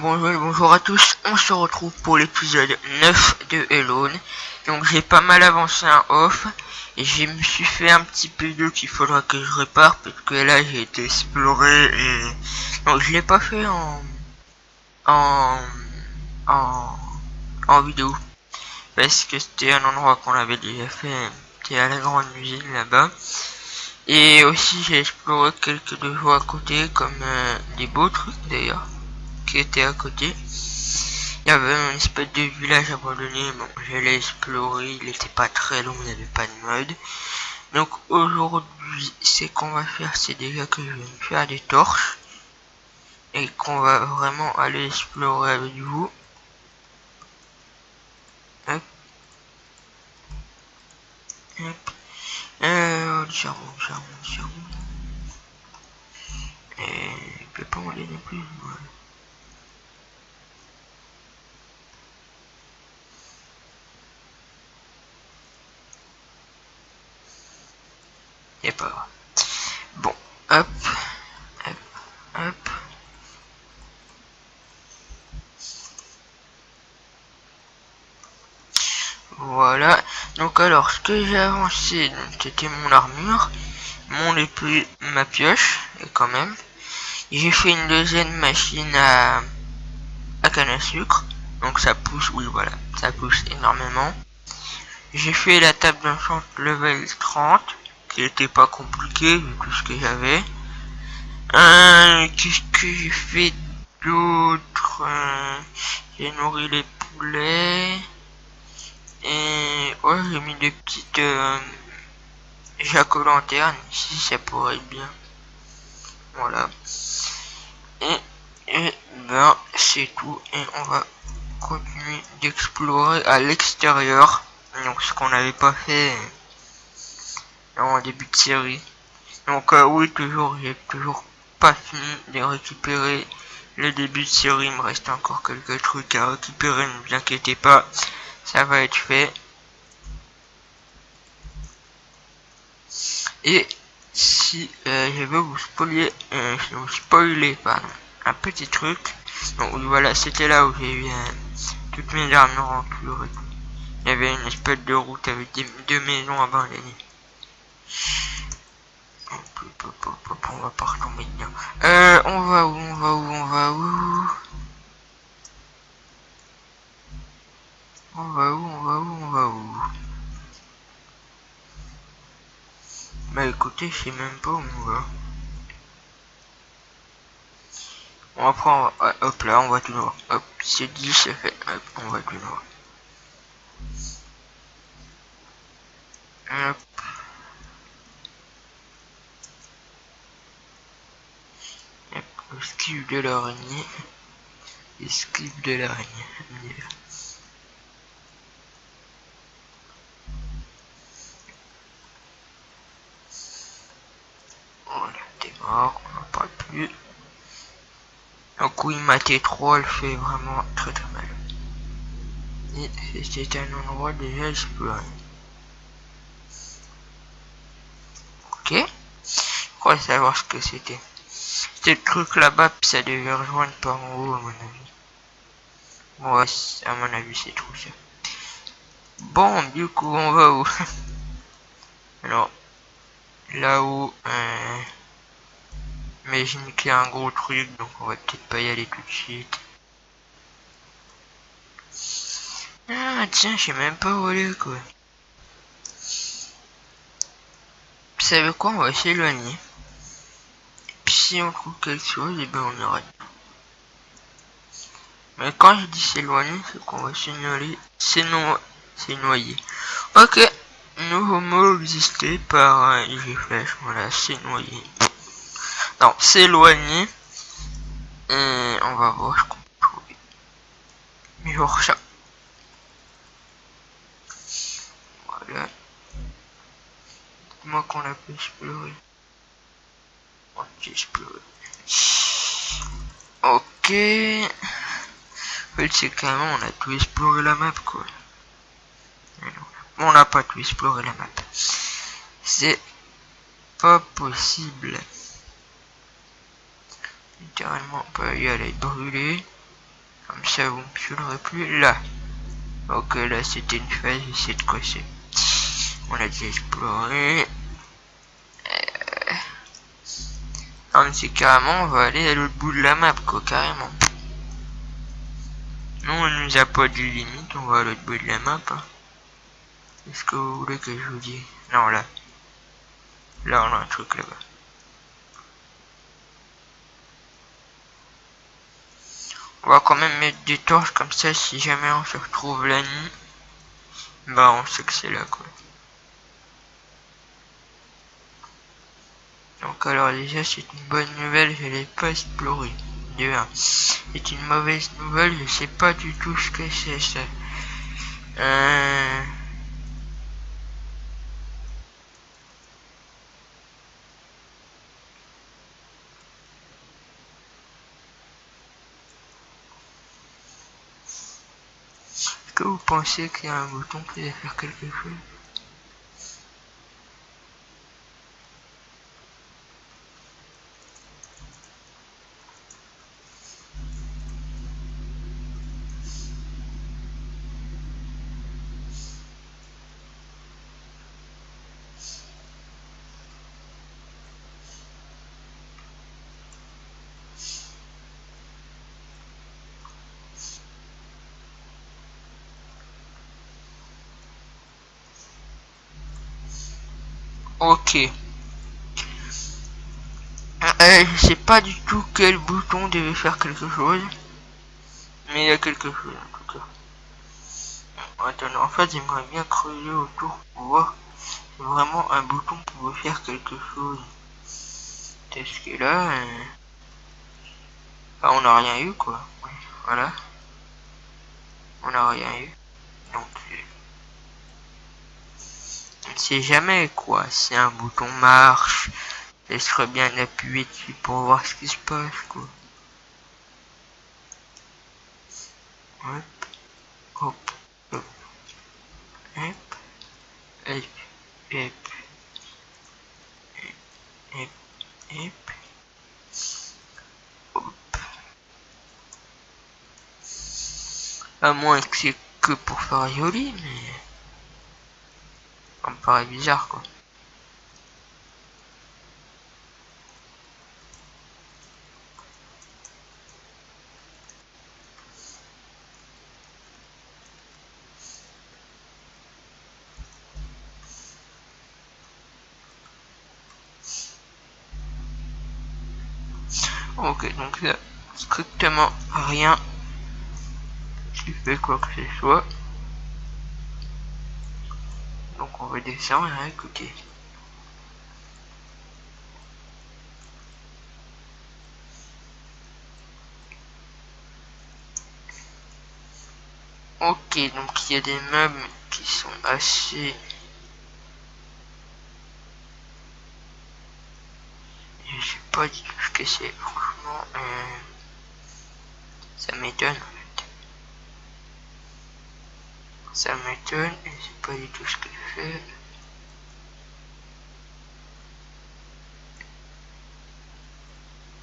Bonjour et bonjour à tous, on se retrouve pour l'épisode 9 de Alone. Donc j'ai pas mal avancé un off et je me suis fait un petit P2 qu'il faudra que je répare parce que là j'ai été exploré et donc je l'ai pas fait en, en, en vidéo parce que c'était un endroit qu'on avait déjà fait, c'était à la grande usine là-bas. Et aussi j'ai exploré quelques deux jours à côté comme des beaux trucs d'ailleurs qui étaient à côté. Il y avait une espèce de village abandonné, bon j'allais explorer, il était pas très long, il n'y avait pas de mode. Donc aujourd'hui ce qu'on va faire, c'est déjà que je vais me faire des torches et qu'on va vraiment aller explorer avec vous. Hop. Hop. Du charbon. Et je peux pas en aller non plus. Voilà. Et pas grave. Bon, hop. Voilà. Donc alors, ce que j'ai avancé, c'était mon armure, mon épée, ma pioche, et quand même. J'ai fait une deuxième machine à canne à sucre. Donc ça pousse, oui voilà, ça pousse énormément. J'ai fait la table d'enchant level 30, qui était pas compliqué vu tout ce que j'avais. Qu'est-ce que j'ai fait d'autre? J'ai nourri les poulets. Et ouais, j'ai mis des petites jack-o'-lanterne ici, ça pourrait être bien. Voilà. Et ben c'est tout. Et on va continuer d'explorer à l'extérieur. Donc ce qu'on n'avait pas fait en début de série. Donc oui, j'ai toujours pas fini de récupérer le début de série. Il me reste encore quelques trucs à récupérer, ne vous inquiétez pas, ça va être fait. Et si je veux vous spoiler, un petit truc. Donc voilà, c'était là où j'ai eu toutes mes armures en cuir et tout. Il y avait une espèce de route avec deux maisons abandonnées. On va pas retomber dedans. On va où? Bah écoutez, je sais même pas où on va. On va prendre, hop là, on va tout droit. Hop, c'est dit, c'est fait. Hop, on va tout droit. Hop. Esquive de l'araignée. Esquive de l'araignée. Voilà, t'es mort, on n'en parle plus. Donc oui, ma T3 elle fait vraiment très mal. Et c'était un endroit déjà exploré. Ok. Je crois savoir ce que c'était. C'était le truc là-bas, puis ça devait rejoindre par en haut à mon avis. Ouais, à mon avis c'est tout ça. Bon, du coup on va où? Alors, là-haut, imagine qu'il y a un gros truc, donc on va peut-être pas y aller tout de suite. Ah tiens, je sais même pas où aller quoi. Vous savez quoi, on va s'éloigner. Puis si on trouve quelque chose, et ben on arrête. Mais quand je dis s'éloigner, c'est qu'on va s'énoyer. Ok, nouveau mot existé par Flèche, voilà, s'énoyer. Non, s'éloigner. Et on va voir ce qu'on peut trouver. Genre ça. Voilà. Dis-moi qu'on a pu explorer. On a exploré. Ok. En fait, c'est carrément, on a tout exploré la map, quoi. On n'a pas tout exploré la map. C'est pas possible. Littéralement, on peut y aller brûler. Comme ça, vous me saoulerez plus là. Ok, là, c'était une phase, j'essaie de quoi c'est. On a déjà exploré. Ah, mais c'est carrément, on va aller à l'autre bout de la map, quoi, carrément. Non, on nous a pas de limite, on va à l'autre bout de la map. Hein. Est-ce que vous voulez que je vous dise? Non, là. Là, on a un truc là-bas. On va quand même mettre des torches comme ça, si jamais on se retrouve la nuit. Bah, on sait que c'est là, quoi. Donc alors déjà c'est une bonne nouvelle, je l'ai pas exploré. De 1. C'est une mauvaise nouvelle, je sais pas du tout ce que c'est ça. Est-ce que vous pensez qu'il y a un bouton qui va faire quelque chose? Ok. Je sais pas du tout quel bouton devait faire quelque chose. Mais il y a quelque chose en tout cas. Attends, en fait j'aimerais bien creuser autour pour voir si vraiment un bouton pouvait faire quelque chose. Est-ce que là... Ah, on n'a rien eu quoi. Voilà. On n'a rien eu. Donc... on ne sait jamais quoi. Si un bouton marche, il serait bien d'appuyer dessus pour voir ce qui se passe quoi. Hop, hop, hop, hop, hop, hop, hop, hop, hop. À moins que c'est que pour faire joli, mais ça me paraît bizarre quoi. Ok, donc là, strictement rien qui fait quoi que ce soit. Donc on va descendre et écouter. Ok, donc il y a des meubles qui sont assez... je sais pas du tout ce que c'est, franchement, ça m'étonne. Ça m'étonne, je sais pas du tout ce qu'il fait.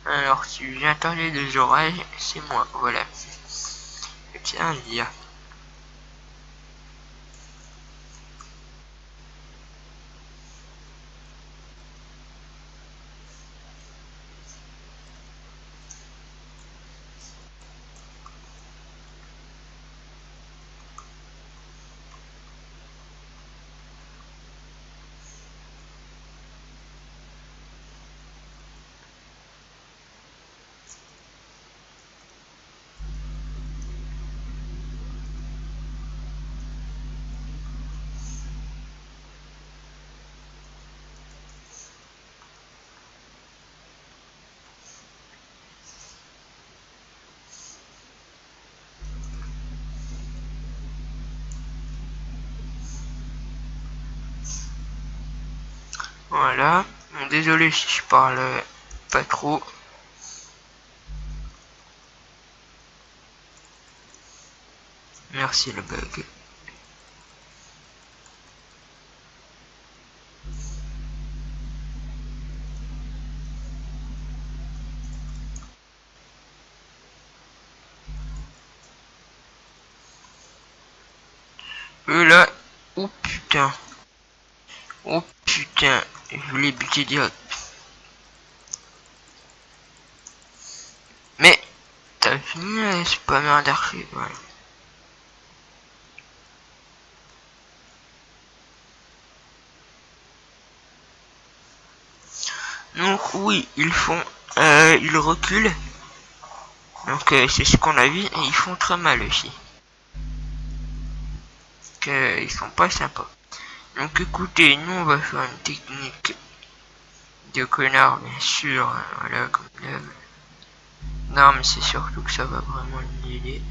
Alors, si vous entendez des oreilles, c'est moi, voilà. Je tiens à le dire. Voilà. Bon, désolé si je parle pas trop. Merci le bug. eux là, oh putain. Oh putain, je l'ai buté direct. Mais, t'as fini, c'est pas mal d'archer, voilà. Donc oui, ils reculent. Donc c'est ce qu'on a vu, et ils font très mal aussi. Ils sont pas sympas. Donc écoutez, nous on va faire une technique de connard, bien sûr, voilà, comme d'hab. Non, mais c'est surtout que ça va vraiment nous aider.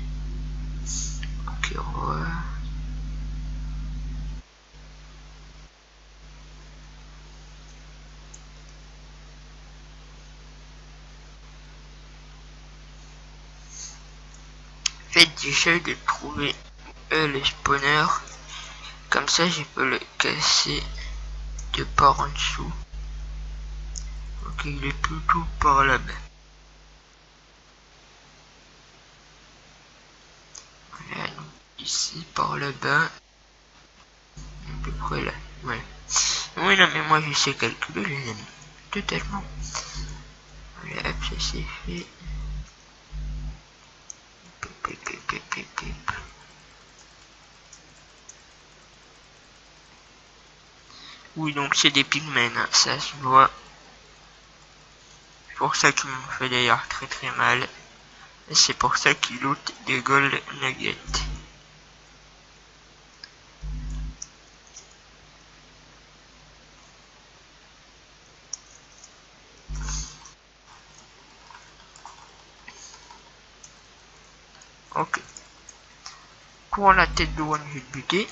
Ok, voilà. Faites j'essaie de trouver le spawner. Comme ça, je peux le casser de par en dessous. Ok, il est plutôt par là-bas. Voilà, donc ici, par là-bas. À peu près là. Ouais. Oui, non, mais moi, je sais calculer, les amis. Totalement. Voilà, hop, ça c'est fait. Oui, donc c'est des pigments, hein, ça se voit. C'est pour ça qu'ils m'ont fait d'ailleurs très très mal. Et c'est pour ça qu'ils lootent des gold nuggets. Ok. Toi, la tête de one, je vais te buter.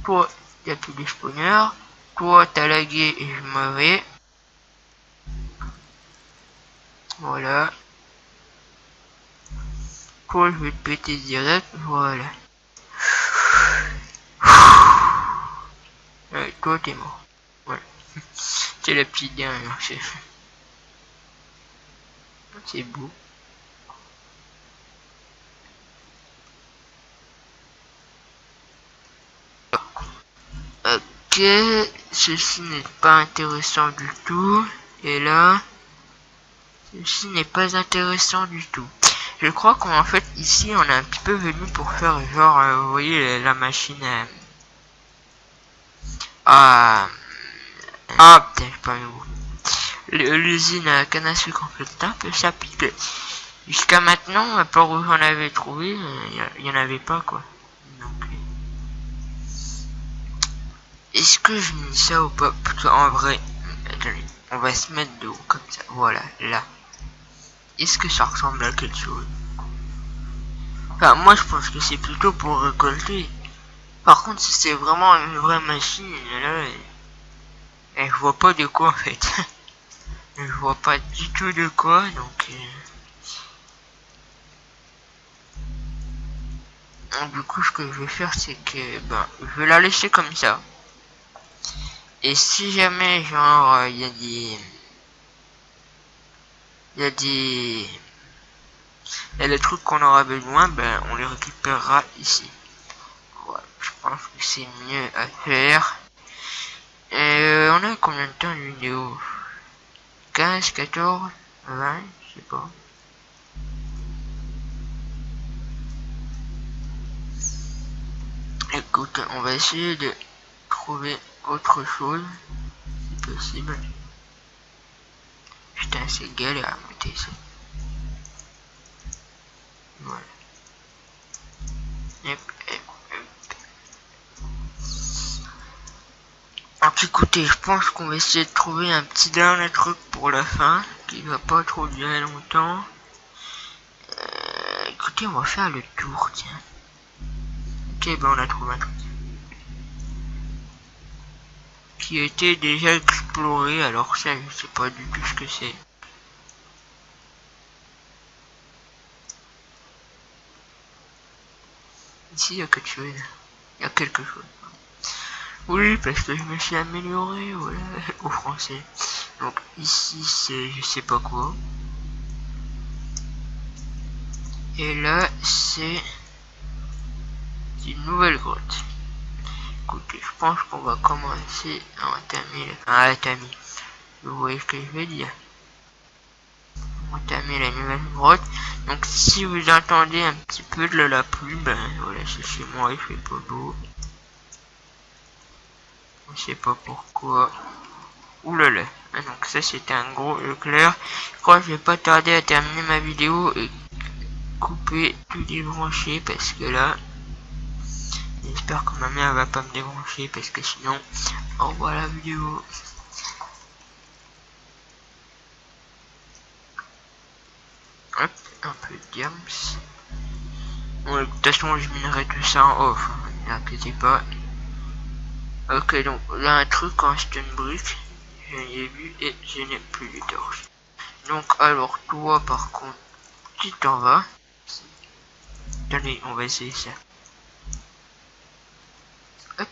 Toi, y'a plus de spawners. Toi, t'as lagué et je m'en vais. Voilà. Toi, je vais te péter direct. Voilà. Ouais, toi, t'es mort. Voilà. C'est la petite dernière, chef. C'est beau. Ok, ceci n'est pas intéressant du tout. Et là, ceci n'est pas intéressant du tout. Je crois qu'en fait, ici, on est un petit peu venu pour faire genre, vous voyez, la machine à... Ah, putain, j'ai pas mis où. L'usine à canne à sucre, en fait, un peu ça pique. Jusqu'à maintenant, à part où j'en avais trouvé, il y en avait pas, quoi. Donc, est-ce que je mets ça ou pas? Parce qu'en vrai, attendez, on va se mettre de haut, comme ça, voilà, là. Est-ce que ça ressemble à quelque chose? Enfin, moi je pense que c'est plutôt pour récolter. Par contre, si c'est vraiment une vraie machine, là, je vois pas de quoi en fait. Je vois pas du tout de quoi, donc... du coup, ce que je vais faire, c'est que, ben, je vais la laisser comme ça. Et si jamais, genre, il y a des... Il y a des... Il y a des trucs qu'on aura besoin, ben, on les récupérera ici. Voilà, je pense que c'est mieux à faire. Et on a combien de temps de vidéo? 15, 14, 20, je sais pas. Écoute, on va essayer de trouver autre chose, si possible. Putain, c'est galère à monter ça. Voilà. Hop, hop, hop. Donc écoutez, je pense qu'on va essayer de trouver un petit dernier truc pour la fin, qui va pas trop durer longtemps. Écoutez, on va faire le tour, tiens. Ok, ben on a trouvé un truc. Qui a été déjà exploré, alors ça, je sais pas du tout ce que c'est. Ici, il y a quelque chose. Il y a quelque chose. Oui, parce que je me suis amélioré, voilà, au français. Donc ici, c'est je sais pas quoi. Et là, c'est une une nouvelle grotte. Écoutez, je pense qu'on va commencer à entamer vous voyez ce que je veux dire. Entamer la nouvelle grotte. Donc si vous entendez un petit peu de la pluie, ben voilà, c'est chez moi, il fait pas beau. Je sais pas pourquoi. Oulala. Ah, donc ça c'était un gros éclair. Je crois que je vais pas tarder à terminer ma vidéo et couper tout débrancher parce que là, j'espère que ma mère va pas me débrancher parce que sinon, au revoir la vidéo. Hop, un peu de diams. Bon, de toute façon, je minerai tout ça en off, ne vous inquiétez pas. Ok, donc là, un truc en stone brick, je l'ai vu et je n'ai plus de torches. Donc, alors, toi, par contre, tu t'en vas. Allez, on va essayer ça. Hop.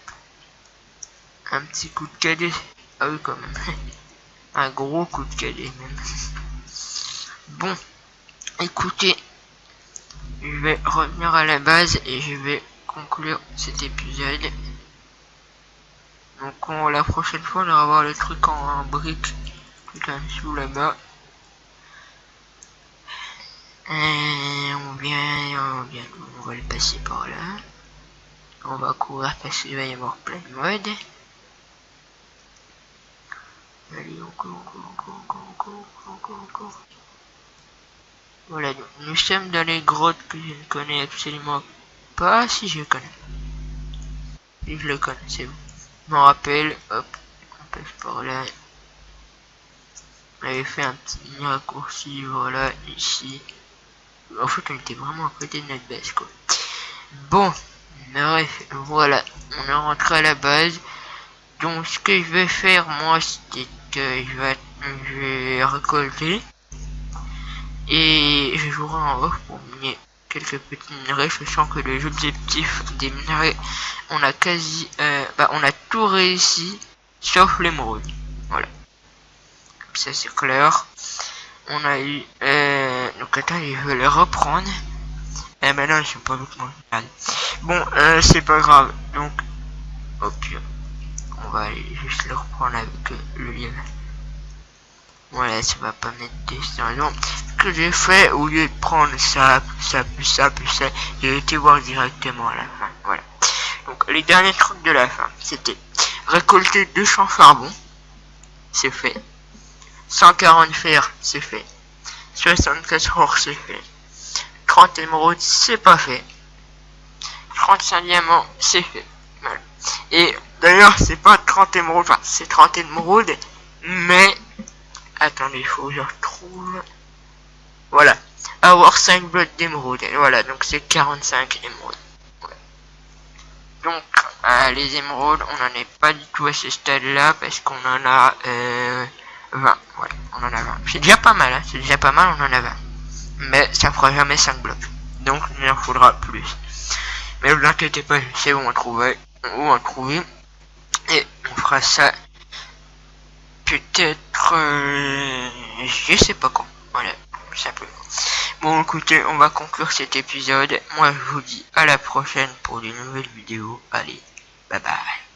Un petit coup de cadet. Ah oui, quand même. Un gros coup de cadet, même. Bon, écoutez. Je vais revenir à la base et je vais conclure cet épisode. Donc la prochaine fois on va voir le truc en brique tout en dessous là-bas. On va le passer par là. On va courir parce qu'il va y avoir plein de modes. Allez, encore. Voilà, donc nous sommes dans les grottes que je ne connais absolument pas. Si je connais. Si je le connais, c'est bon. Je m'en rappelle, hop, on passe par là. On avait fait un petit mini raccourci, voilà, ici. En fait, on était vraiment à côté de notre base, quoi. Bon, bref, voilà, on est rentré à la base. Donc, ce que je vais faire, moi, c'est que je vais récolter. Et je jouerai en off pour miner quelques petits minerais, sachant que les objectifs des minerais, on a on a tout réussi, sauf l'émeraude. Voilà. Comme ça, c'est clair. On a eu, donc attends, je vais les reprendre. Eh ben non, ils sont pas avec moi. Bon, c'est pas grave. Donc, au pire, on va aller juste le reprendre avec le lien. Voilà, ça va pas mettre des raisons. Ce que j'ai fait, au lieu de prendre ça, j'ai été voir directement à la fin. Voilà. Donc, les derniers trucs de la fin, c'était récolter 200 charbons. C'est fait. 140 fer, c'est fait. 64 or, c'est fait. 30 émeraudes, c'est pas fait. 35 diamants, c'est fait. Voilà. Et d'ailleurs, c'est pas 30 émeraudes, enfin, c'est 30 émeraudes, mais attendez, il faut que je retrouve. Voilà. Avoir 5 blocs d'émeraude. Voilà, donc c'est 45 émeraudes. Voilà. Donc, les émeraudes, on n'en est pas du tout à ce stade-là parce qu'on en a 20. Voilà, on en a 20. C'est déjà pas mal, hein. C'est déjà pas mal, on en a 20. Mais ça fera jamais 5 blocs. Donc, il en faudra plus. Mais vous inquiétez pas, je sais où on trouver. Et on fera ça peut-être je sais pas quand. Voilà, simplement. Bon, écoutez, on va conclure cet épisode. Moi, je vous dis à la prochaine pour de nouvelles vidéos. Allez, bye bye.